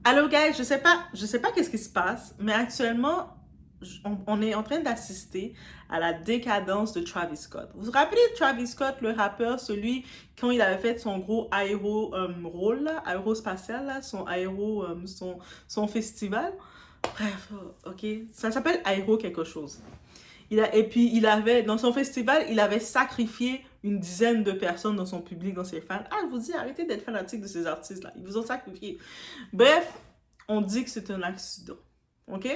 Alors, guys, je sais pas qu'est-ce qui se passe, mais actuellement, on est en train d'assister à la décadence de Travis Scott. Vous vous rappelez de Travis Scott, le rappeur, celui quand il avait fait son gros rôle, là, aérospatial, là, son festival? Bref, ok, ça s'appelle Aéro quelque chose. Et puis, dans son festival, il avait sacrifié une dizaine de personnes dans son public, dans ses fans. Ah, je vous dis, arrêtez d'être fanatique de ces artistes-là. Ils vous ont sacrifié. Bref, on dit que c'est un accident. OK?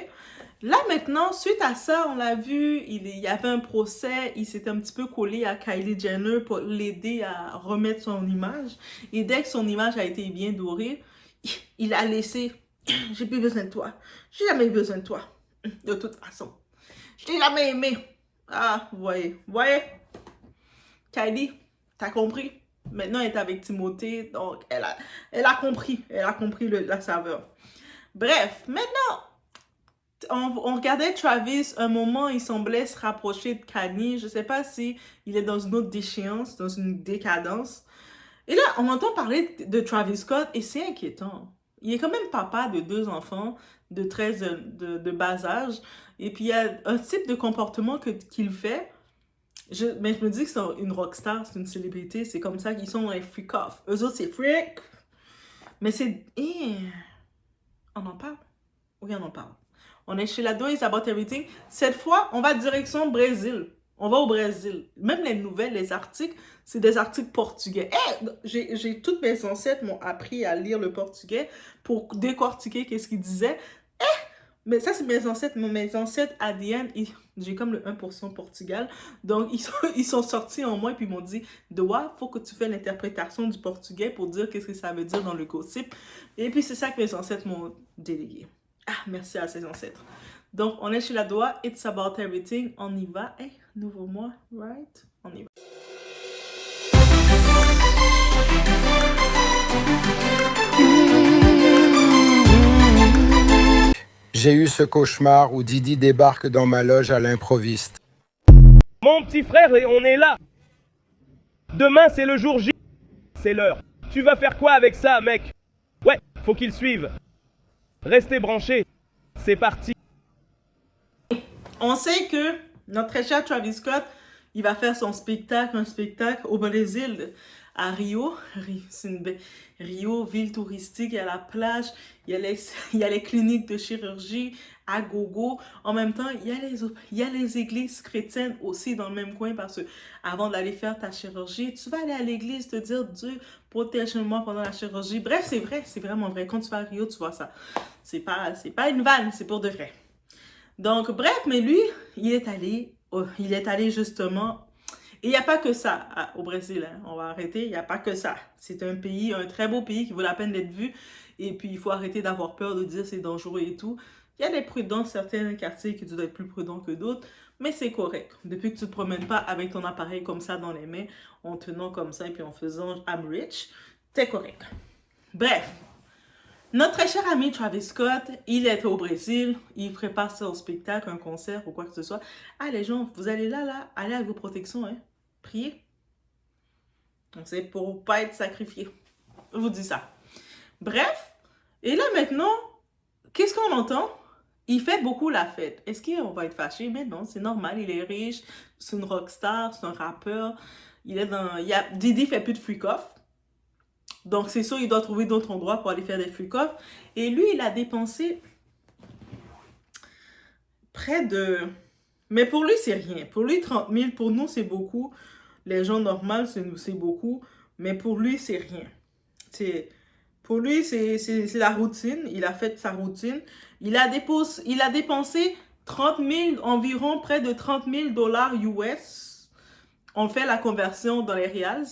Là, maintenant, suite à ça, on l'a vu, il y avait un procès, il s'était un petit peu collé à Kylie Jenner pour l'aider à remettre son image. Et dès que son image a été bien dorée, il a laissé « J'ai plus besoin de toi. J'ai jamais eu besoin de toi. De toute façon. Je t'ai jamais aimé. » Ah, voyez. Kylie, t'as compris? Maintenant, elle est avec Timothée, donc elle a compris. Elle a compris la saveur. Bref, maintenant, on regardait Travis, un moment, il semblait se rapprocher de Kanye. Je sais pas si il est dans une autre déchéance, dans une décadence. Et là, on entend parler de Travis Scott et c'est inquiétant. Il est quand même papa de 2 enfants de 13 de bas âge. Et puis, il y a un type de comportement qu'il fait. Mais je me dis que c'est une rockstar, c'est une célébrité. C'est comme ça qu'ils sont un freak-off. Eux autres, c'est freak. Mais c'est... on en parle. Oui, on en parle. On est chez la It's About Everything. Cette fois, on va direction Brésil. On va au Brésil. Même les nouvelles, les articles, c'est des articles portugais. J'ai toutes mes ancêtres m'ont appris à lire le portugais pour décortiquer qu'est-ce qu'ils disaient. Mais ça, c'est mes ancêtres ADN. J'ai comme le 1% Portugal. Donc, ils sont sortis en moi et puis ils m'ont dit, Doa, faut que tu fasses l'interprétation du portugais pour dire qu'est-ce que ça veut dire dans le gossip. Et puis, c'est ça que mes ancêtres m'ont délégué. Ah, merci à ces ancêtres. Donc, on est chez la Doa. It's About Everything. On y va. Hey, nouveau mois, right? On y va. J'ai eu ce cauchemar où Didi débarque dans ma loge à l'improviste. Mon petit frère, on est là. Demain, c'est le jour J. C'est l'heure. Tu vas faire quoi avec ça, mec? Ouais, faut qu'ils suivent. Restez branchés. C'est parti. On sait que notre très cher Travis Scott, il va faire un spectacle au Brésil, à Rio. Rio, ville touristique, il y a la plage, il y a les cliniques de chirurgie à gogo. En même temps, il y a les églises chrétiennes aussi dans le même coin parce que avant d'aller faire ta chirurgie, tu vas aller à l'église te dire Dieu protège-moi pendant la chirurgie. Bref, c'est vrai, c'est vraiment vrai. Quand tu vas à Rio, tu vois ça. C'est pas une vanne, c'est pour de vrai. Donc, bref, mais lui, il est allé justement. Et il n'y a pas que ça au Brésil, hein. On va arrêter, il n'y a pas que ça. C'est un pays, un très beau pays qui vaut la peine d'être vu. Et puis, il faut arrêter d'avoir peur de dire c'est dangereux et tout. Il y a des prudents, certains quartiers qui doivent être plus prudents que d'autres, mais c'est correct. Depuis que tu ne te promènes pas avec ton appareil comme ça dans les mains, en tenant comme ça et puis en faisant I'm rich, c'est correct. Bref, notre très cher ami Travis Scott, il est au Brésil, il prépare son spectacle, un concert ou quoi que ce soit. Ah les gens, vous allez là, allez avec vos protections, hein. Priez. C'est pour pas être sacrifié. Je vous dis ça. Bref, et là maintenant, qu'est-ce qu'on entend? Il fait beaucoup la fête. Est-ce qu'on va être fâché? Mais non, c'est normal, il est riche, c'est une rockstar, c'est un rappeur. Didi fait plus de freak-off. Donc, c'est sûr, il doit trouver d'autres endroits pour aller faire des freak-off. Et lui, il a dépensé près de... Mais pour lui, c'est rien. Pour lui, 30 000, pour nous, c'est beaucoup. Les gens normaux, c'est beaucoup. Mais pour lui, c'est rien. Pour lui, c'est la routine. Il a fait sa routine. Il a dépensé 30 000, environ près de 30 000 dollars US. On fait la conversion dans les réels.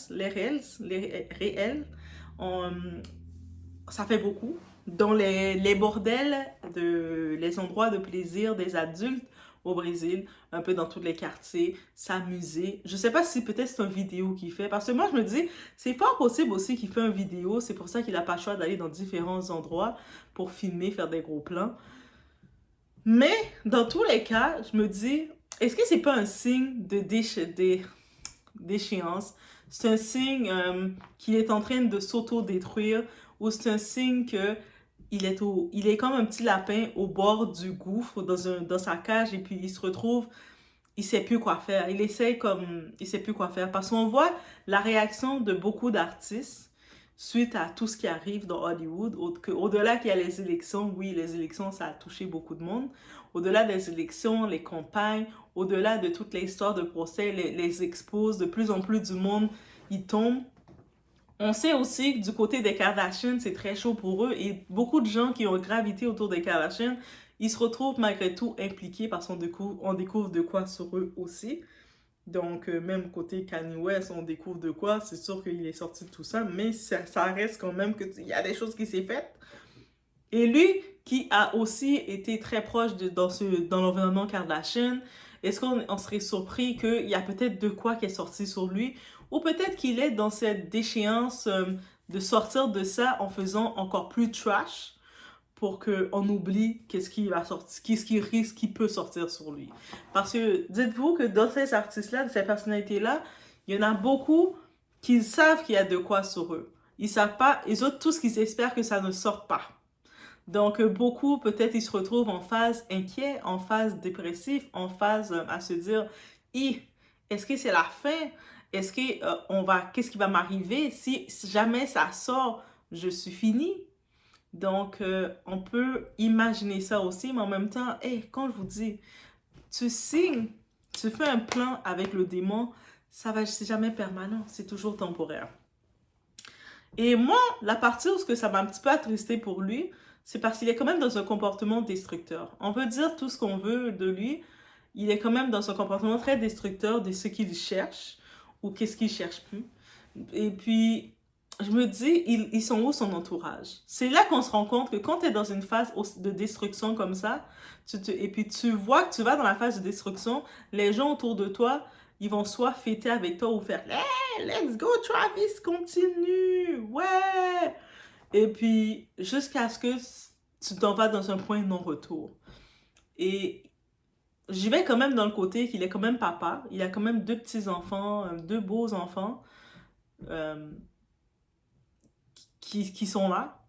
Ça fait beaucoup. Dans les bordels, les endroits de plaisir des adultes au Brésil, un peu dans tous les quartiers, s'amuser. Je sais pas si peut-être c'est une vidéo qu'il fait, parce que moi je me dis, c'est fort possible aussi qu'il fait une vidéo, c'est pour ça qu'il n'a pas le choix d'aller dans différents endroits pour filmer, faire des gros plans. Mais dans tous les cas, je me dis, est-ce que c'est pas un signe de déchéance? C'est un signe qu'il est en train de s'auto-détruire ou c'est un signe que il est comme un petit lapin au bord du gouffre dans sa cage et puis il se retrouve, il sait plus quoi faire. Il sait plus quoi faire parce qu'on voit la réaction de beaucoup d'artistes suite à tout ce qui arrive dans Hollywood. Au-delà qu'il y a les élections, oui, les élections, ça a touché beaucoup de monde. Au-delà des élections, les campagnes, au-delà de toutes les histoires de procès, les exposes, de plus en plus du monde, ils tombent. On sait aussi que du côté des Kardashians, c'est très chaud pour eux et beaucoup de gens qui ont gravité autour des Kardashians, ils se retrouvent malgré tout impliqués parce on découvre de quoi sur eux aussi. Donc, même côté Kanye West, on découvre de quoi. C'est sûr qu'il est sorti de tout ça, mais ça reste quand même qu'il y a des choses qui s'est faites. Et lui, qui a aussi été très proche dans l'environnement Kardashian, est-ce qu'on serait surpris qu'il y a peut-être de quoi qui est sorti sur lui? Ou peut-être qu'il est dans cette déchéance de sortir de ça en faisant encore plus trash pour qu'on oublie qu'est-ce qui va sortir, qui peut sortir sur lui. Parce que dites-vous que dans ces artistes-là, de ces personnalités-là, il y en a beaucoup qui savent qu'il y a de quoi sur eux. Ils savent pas, les autres, tout ce qu'ils espèrent que ça ne sorte pas. Donc, beaucoup, peut-être, ils se retrouvent en phase inquiet, en phase dépressif, en phase à se dire, est-ce que c'est la fin? Est-ce que qu'est-ce qui va m'arriver? Si jamais ça sort, je suis fini. Donc, on peut imaginer ça aussi, mais en même temps, quand je vous dis, tu signes, tu fais un plan avec le démon, c'est jamais permanent, c'est toujours temporaire. Et moi, la partie où ça m'a un petit peu attristé pour lui, c'est parce qu'il est quand même dans un comportement destructeur. On peut dire tout ce qu'on veut de lui, il est quand même dans un comportement très destructeur de ce qu'il cherche ou qu'est-ce qu'il cherche plus. Et puis, je me dis, ils sont où son entourage? C'est là qu'on se rend compte que quand tu es dans une phase de destruction comme ça, et puis tu vois que tu vas dans la phase de destruction, les gens autour de toi, ils vont soit fêter avec toi ou faire hey, let's go Travis, continue, ouais! Et puis jusqu'à ce que tu t'en vas dans un point de non-retour. Et j'y vais quand même dans le côté qu'il est quand même papa, il a quand même 2 petits-enfants, 2 beaux enfants qui sont là.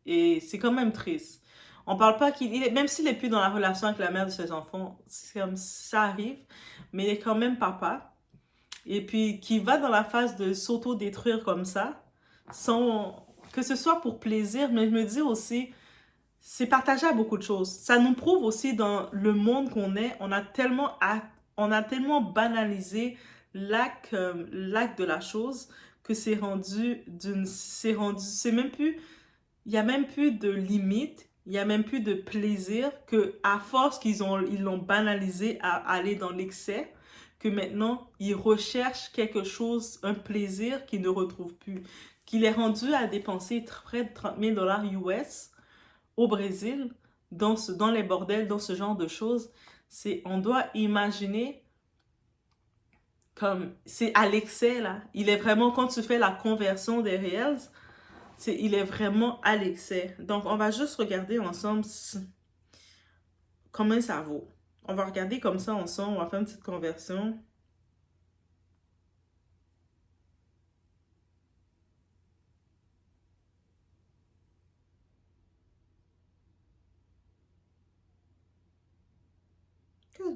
Et c'est quand même triste. On parle pas même s'il est plus dans la relation avec la mère de ses enfants, c'est comme ça arrive, mais il est quand même papa. Et puis, qui va dans la phase de s'auto-détruire comme ça, sans que ce soit pour plaisir, mais je me dis aussi, c'est partagé à beaucoup de choses. Ça nous prouve aussi dans le monde qu'on est, on a tellement banalisé l'acte de la chose que c'est même plus, il n'y a même plus de limite, il n'y a même plus de plaisir que à force ils l'ont banalisé à aller dans l'excès, que maintenant ils recherchent quelque chose, un plaisir qu'ils ne retrouvent plus, qu'il est rendu à dépenser près de 30 000 $ US au Brésil, dans les bordels, dans ce genre de choses. On doit imaginer comme c'est à l'excès là. Il est vraiment, quand tu fais la conversion des réels, il est vraiment à l'excès. Donc, on va juste regarder ensemble combien ça vaut. On va regarder comme ça ensemble. On va faire une petite conversion.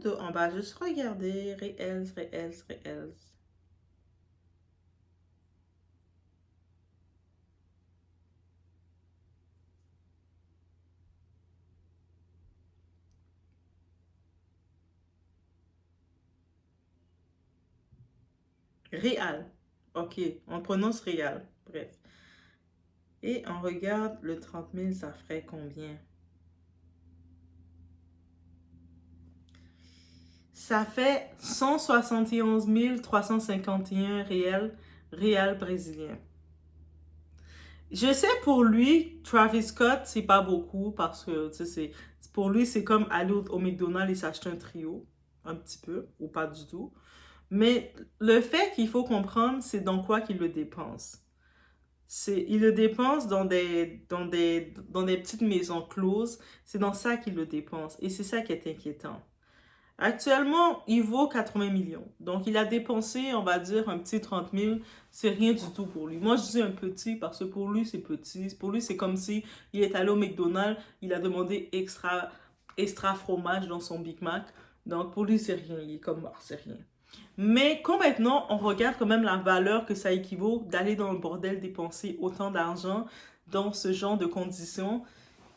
On va juste regarder réels. Réal. Ok, on prononce réal. Bref. Et on regarde le 30 000, ça ferait combien? Ça fait 171 351 réels brésiliens. Je sais pour lui, Travis Scott, c'est pas beaucoup parce que pour lui, c'est comme aller au McDonald's et s'acheter un trio, un petit peu, ou pas du tout. Mais le fait qu'il faut comprendre, c'est dans quoi qu'il le dépense. Il le dépense dans des petites maisons closes. C'est dans ça qu'il le dépense. Et c'est ça qui est inquiétant. Actuellement, il vaut 80 millions. Donc, il a dépensé, on va dire, un petit 30 000. C'est rien du tout pour lui. Moi, je dis un petit parce que pour lui, c'est petit. Pour lui, c'est comme si il est allé au McDonald's, il a demandé extra fromage dans son Big Mac. Donc, pour lui, c'est rien. Il est comme, ah, c'est rien. Mais quand maintenant, on regarde quand même la valeur que ça équivaut d'aller dans le bordel dépenser autant d'argent dans ce genre de conditions,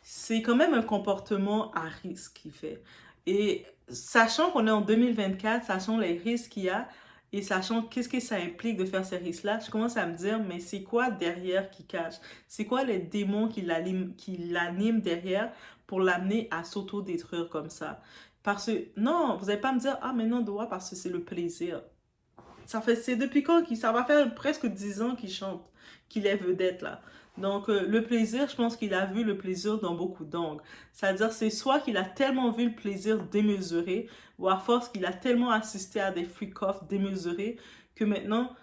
c'est quand même un comportement à risque qu'il fait. Et sachant qu'on est en 2024, sachant les risques qu'il y a, et sachant qu'est-ce que ça implique de faire ces risques-là, je commence à me dire, mais c'est quoi derrière qui cache? C'est quoi les démons qui l'animent derrière pour l'amener à s'auto-détruire comme ça? Parce que, non, vous n'allez pas me dire, ah, mais non, Doa, parce que c'est le plaisir. C'est depuis quand ça va faire presque 10 ans qu'il chante, qu'il est vedette là. Donc, le plaisir, je pense qu'il a vu le plaisir dans beaucoup d'angles. C'est-à-dire, c'est soit qu'il a tellement vu le plaisir démesuré, ou à force qu'il a tellement assisté à des freak-off démesurés, que maintenant,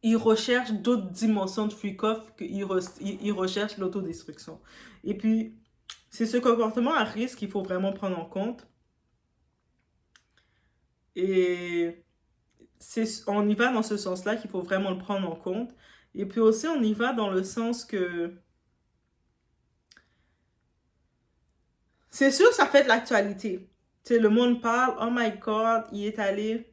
il recherche d'autres dimensions de freak-off, il recherche l'autodestruction. Et puis, c'est ce comportement à risque qu'il faut vraiment prendre en compte. Et on y va dans ce sens-là qu'il faut vraiment le prendre en compte. Et puis aussi, on y va dans le sens que c'est sûr, ça fait de l'actualité. Tu sais, le monde parle, oh my God, il est allé.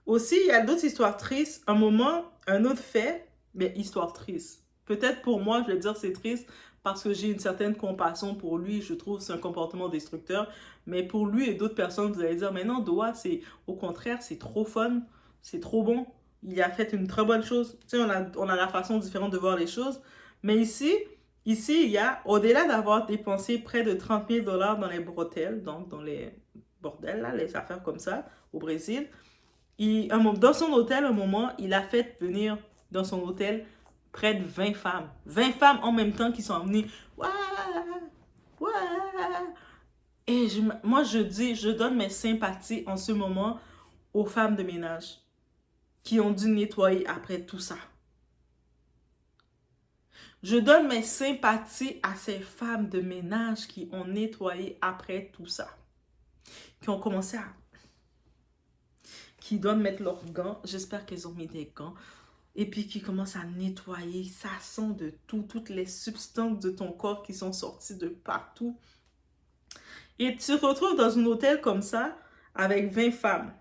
Aussi, il y a d'autres histoires tristes. Un autre fait, mais histoire triste. Peut-être pour moi, je vais dire c'est triste parce que j'ai une certaine compassion pour lui. Je trouve que c'est un comportement destructeur. Mais pour lui et d'autres personnes, vous allez dire, mais non, Doa, c'est au contraire, c'est trop fun, c'est trop bon. Il a fait une très bonne chose. Tu sais, on a la façon différente de voir les choses. Mais ici, il y a, au-delà d'avoir dépensé près de 30 000 $ dans les bretelles, donc dans les bordels, là, les affaires comme ça, au Brésil, dans son hôtel, un moment, il a fait venir dans son hôtel près de 20 femmes. 20 femmes en même temps qui sont venues. Ouais, ouais. Et moi, je donne mes sympathies en ce moment aux femmes de ménage qui ont dû nettoyer après tout ça. Je donne mes sympathies à ces femmes de ménage qui ont nettoyé après tout ça. Qui ont commencé à... qui doivent mettre leurs gants. J'espère qu'elles ont mis des gants. Et puis qui commencent à nettoyer. Ça sent de tout. Toutes les substances de ton corps qui sont sorties de partout. Et tu te retrouves dans un hôtel comme ça avec 20 femmes.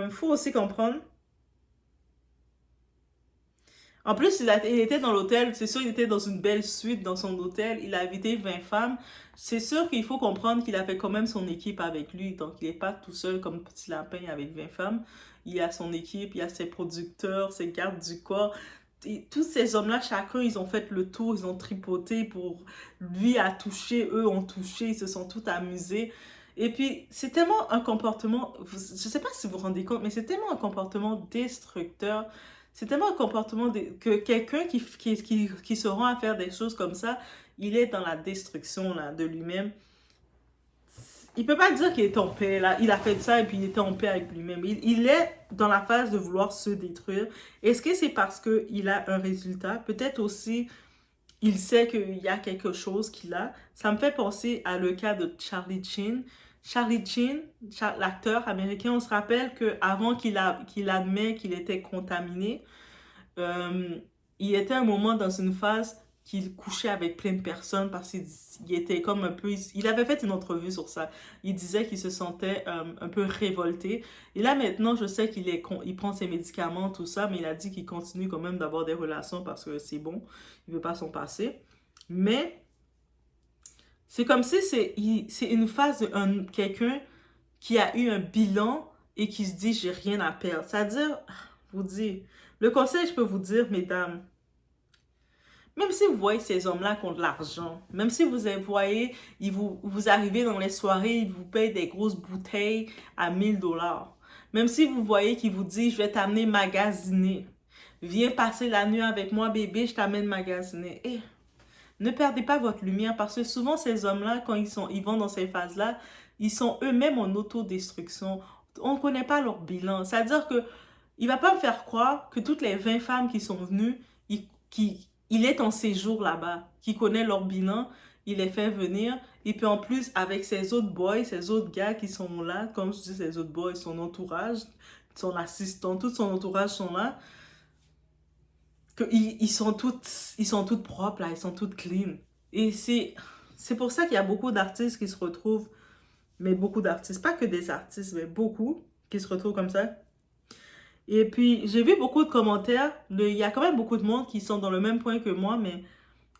Faut aussi comprendre. En plus, il était dans l'hôtel. C'est sûr, il était dans une belle suite dans son hôtel. Il a invité 20 femmes. C'est sûr qu'il faut comprendre qu'il avait quand même son équipe avec lui. Donc, il n'est pas tout seul comme petit lapin avec 20 femmes. Il y a son équipe, il y a ses producteurs, ses gardes du corps. Et tous ces hommes-là, chacun, ils ont fait le tour, ils ont tripoté pour lui à toucher, eux ont touché, ils se sont tous amusés. Et puis, c'est tellement un comportement, je ne sais pas si vous vous rendez compte, mais c'est tellement un comportement destructeur. C'est tellement un comportement que quelqu'un qui se rend à faire des choses comme ça, il est dans la destruction là, de lui-même. Il peut pas dire qu'il est en paix, là. Il a fait ça et puis il était en paix avec lui-même. Il est dans la phase de vouloir se détruire. Est-ce que c'est parce qu'il a un résultat? Peut-être aussi, il sait qu'il y a quelque chose qu'il a. Ça me fait penser à le cas de Charlie Sheen. Charlie Sheen, l'acteur américain, on se rappelle qu'avant qu'il admet qu'il était contaminé, il était un moment dans une phase qu'il couchait avec plein de personnes parce qu'il était comme un peu... Il avait fait une entrevue sur ça. Il disait qu'il se sentait un peu révolté. Et là, maintenant, je sais il prend ses médicaments, tout ça, mais il a dit qu'il continue quand même d'avoir des relations parce que c'est bon. Il ne veut pas s'en passer. Mais c'est comme si c'est une phase de quelqu'un qui a eu un bilan et qui se dit « j'ai rien à perdre ». C'est-à-dire, vous dire, le conseil, je peux vous dire, mesdames, même si vous voyez ces hommes-là qui ont de l'argent, même si vous voyez, vous arrivez dans les soirées, ils vous payent des grosses bouteilles à 1000 $, même si vous voyez qu'ils vous disent « je vais t'amener magasiner, viens passer la nuit avec moi bébé, je t'amène magasiner ». Ne perdez pas votre lumière parce que souvent ces hommes-là, quand ils vont dans ces phases-là, ils sont eux-mêmes en autodestruction. On ne connaît pas leur bilan. C'est-à-dire que il ne va pas me faire croire que toutes les 20 femmes qui sont venues, il est en séjour là-bas, qui connaît leur bilan. il les fait venir. Et puis en plus, avec ses autres boys, ses autres gars qui sont là, comme je dis, ses autres boys, son entourage, son assistant, tout son entourage sont là. Ils sont toutes propres, là, ils sont toutes clean. Et c'est pour ça qu'il y a beaucoup d'artistes qui se retrouvent, mais beaucoup d'artistes, pas que des artistes, mais beaucoup qui se retrouvent comme ça. Et puis, j'ai vu beaucoup de commentaires. Il y a quand même beaucoup de monde qui sont dans le même point que moi, mais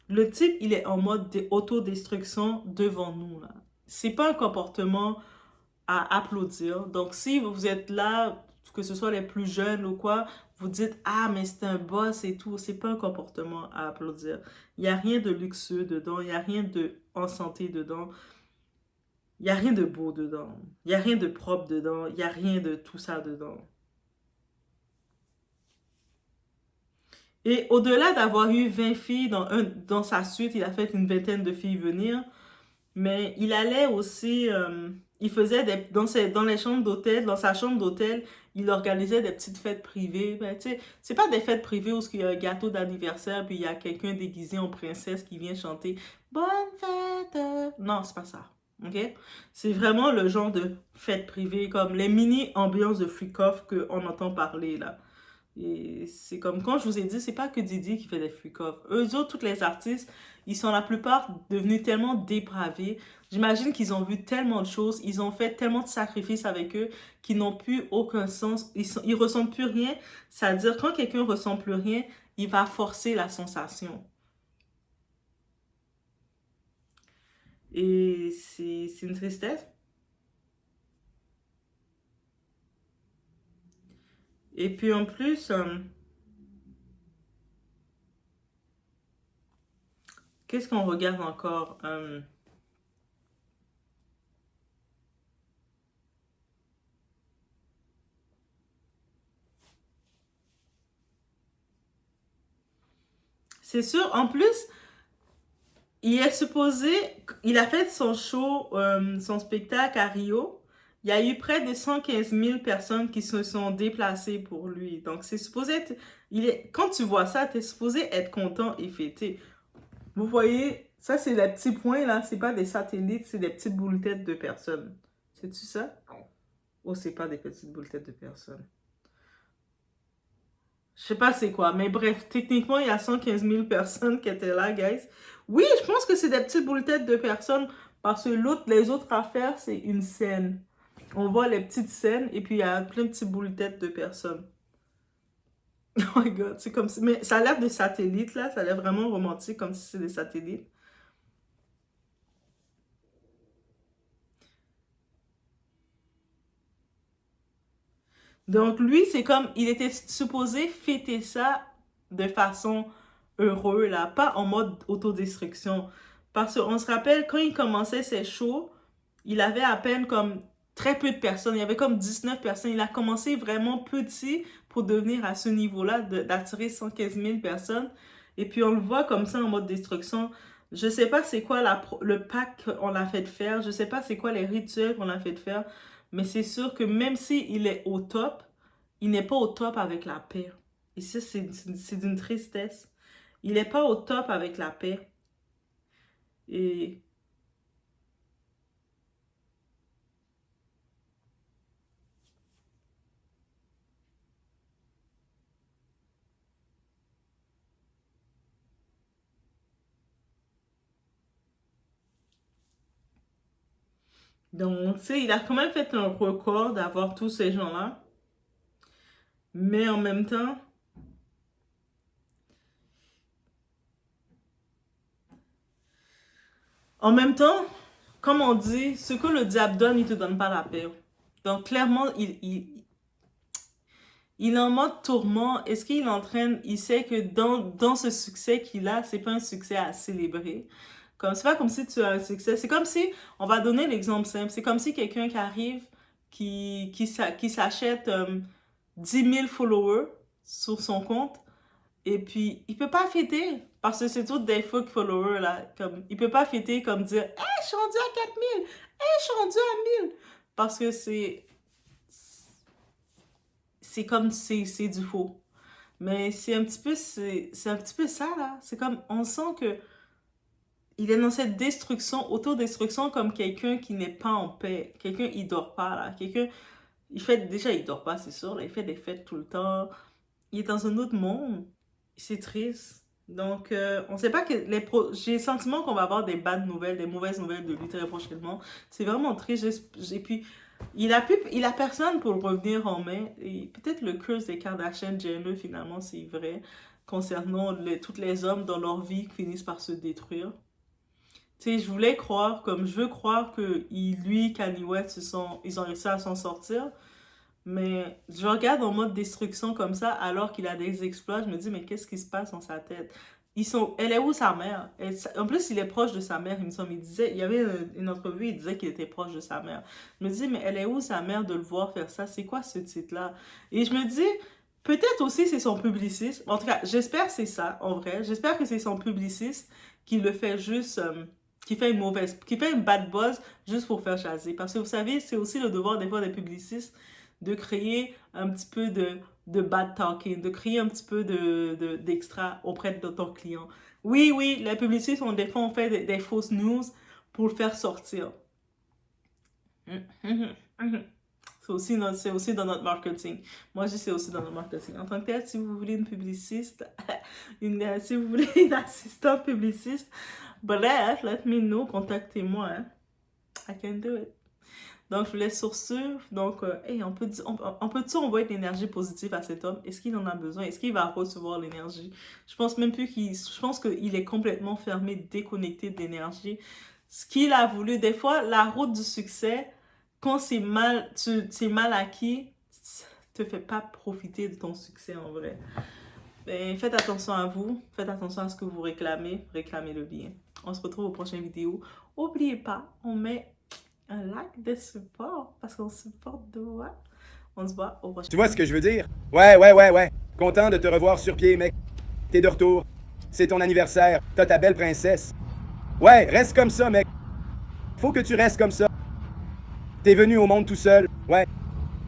le type, il est en mode autodestruction devant nous, là. C'est pas un comportement à applaudir. Donc, si vous êtes là, que ce soit les plus jeunes ou quoi, vous dites, ah, mais c'est un boss et tout, c'est pas un comportement à applaudir. Il n'y a rien de luxueux dedans, il n'y a rien de en santé dedans, il n'y a rien de beau dedans, il n'y a rien de propre dedans, il n'y a rien de tout ça dedans. Et au-delà d'avoir eu 20 filles dans sa suite, il a fait une vingtaine de filles venir, mais il allait aussi, il faisait dans les chambres d'hôtel, dans sa chambre d'hôtel, il organisait des petites fêtes privées. Ben, tu sais, c'est pas des fêtes privées où il y a un gâteau d'anniversaire puis il y a quelqu'un déguisé en princesse qui vient chanter Bonne fête. Non, c'est pas ça. OK? C'est vraiment le genre de fête privée, comme les mini ambiances de freak-off qu'on entend parler là. Et c'est comme quand je vous ai dit, c'est pas que Didi qui fait des freak-off. Eux autres, tous les artistes, ils sont la plupart devenus tellement dépravés. J'imagine qu'ils ont vu tellement de choses, ils ont fait tellement de sacrifices avec eux qu'ils n'ont plus aucun sens. Ils ressentent plus rien. C'est-à-dire, quand quelqu'un ressent plus rien, il va forcer la sensation. Et c'est une tristesse. Et puis en plus, qu'est-ce qu'on regarde encore? C'est sûr, en plus, il est supposé, il a fait son show, son spectacle à Rio. Il y a eu près de 115 000 personnes qui se sont déplacées pour lui. Donc, c'est supposé être, quand tu vois ça, tu es supposé être content et fêté. Vous voyez, ça, c'est les petits points, là. C'est pas des satellites, c'est des petites boules têtes de personnes. C'est-tu ça? Oh, c'est pas des petites boules têtes de personnes. Je sais pas c'est quoi, mais bref, techniquement, il y a 115 000 personnes qui étaient là, guys. Oui, je pense que c'est des petites boules têtes de personnes parce que les autres affaires, c'est une scène. On voit les petites scènes et puis il y a plein de petites boules têtes de personnes. Oh my god, c'est comme si... Mais ça a l'air des satellites, là. Ça a l'air vraiment romantique, comme si c'est des satellites. Donc, lui, c'est comme... Il était supposé fêter ça de façon heureuse, là. Pas en mode autodestruction. Parce qu'on se rappelle, quand il commençait ses shows, il avait à peine comme très peu de personnes. Il y avait comme 19 personnes. Il a commencé vraiment petit pour devenir à ce niveau-là, d'attirer 115 000 personnes. Et puis on le voit comme ça en mode destruction. Je sais pas c'est quoi le pack qu'on l'a fait faire. Je sais pas c'est quoi les rituels qu'on a fait faire. Mais c'est sûr que même s'il est au top, il n'est pas au top avec la paix. Et ça, c'est d'une tristesse. Il n'est pas au top avec la paix. Et donc, tu sais, il a quand même fait un record d'avoir tous ces gens-là. Mais en même temps, comme on dit, ce que le diable donne, il te donne pas la paix. Donc, clairement, il est en mode tourment. Est-ce qu'il entraîne, il sait que dans ce succès qu'il a, c'est pas un succès à célébrer. Comme, c'est pas comme si tu as un succès. C'est comme si, on va donner l'exemple simple, c'est comme si quelqu'un qui arrive, qui s'achète 10 000 followers sur son compte, et puis il peut pas fêter, parce que c'est tout des fake followers, là. Comme, il peut pas fêter comme dire, hey, je suis rendu à 4 000, hey, je suis rendu à 1 000. Parce que c'est comme, c'est du faux. Mais c'est un petit peu ça, là. C'est comme, on sent que il est dans cette destruction, autodestruction comme quelqu'un qui n'est pas en paix. Quelqu'un, il dort pas, là. Quelqu'un, déjà, il dort pas, c'est sûr, là. Il fait des fêtes tout le temps. Il est dans un autre monde. C'est triste. Donc, on sait pas que j'ai le sentiment qu'on va avoir des nouvelles, des mauvaises nouvelles de lui très prochainement. C'est vraiment triste. Et puis, il a personne pour revenir en main. Et peut-être le curse des Kardashian Jenner, finalement, c'est vrai. Concernant tous les hommes dans leur vie qui finissent par se détruire. Tu sais, je veux croire que lui, Kanye West, ils ont réussi à s'en sortir. Mais je regarde en mode destruction comme ça, alors qu'il a des exploits, je me dis, mais qu'est-ce qui se passe dans sa tête? Elle est où sa mère? En plus, il est proche de sa mère, il me semble. Il y avait une entrevue, il disait qu'il était proche de sa mère. Je me dis, mais elle est où sa mère de le voir faire ça? C'est quoi ce titre-là? Et je me dis, peut-être aussi c'est son publiciste. En tout cas, j'espère que c'est ça, en vrai. J'espère que c'est son publiciste qui le fait juste... qui fait une bad buzz juste pour faire jaser. Parce que vous savez, c'est aussi le devoir des fois des publicistes de créer un petit peu de bad talking, de créer un petit peu d'extra auprès de ton client. Oui, les publicistes ont des fois on fait des fausses news pour le faire sortir. C'est aussi dans notre marketing. Moi, je dis c'est aussi dans notre marketing. En tant que tel, si vous voulez une publiciste, si vous voulez une assistante publiciste, bref, let me know, contactez-moi. Hein. I can do it. Donc, je vous laisse sur ce. Donc, on peut-tu envoyer de l'énergie positive à cet homme? Est-ce qu'il en a besoin? Est-ce qu'il va recevoir l'énergie? Je pense même plus je pense qu'il est complètement fermé, déconnecté de l'énergie. Ce qu'il a voulu, des fois, la route du succès, quand c'est mal acquis, te fait pas profiter de ton succès en vrai. Ben, faites attention à vous, faites attention à ce que vous réclamez-le bien. On se retrouve aux prochaines vidéos. N'oubliez pas, on met un like de support parce qu'on supporte de moi. On se voit au prochain. Tu vois ce que je veux dire? Ouais. Content de te revoir sur pied, mec. T'es de retour. C'est ton anniversaire. T'as ta belle princesse. Ouais, reste comme ça, mec. Faut que tu restes comme ça. T'es venu au monde tout seul. Ouais.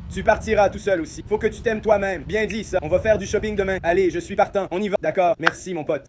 Tu partiras tout seul aussi. Faut que tu t'aimes toi-même. Bien dit, ça. On va faire du shopping demain. Allez, je suis partant. On y va. D'accord. Merci, mon pote.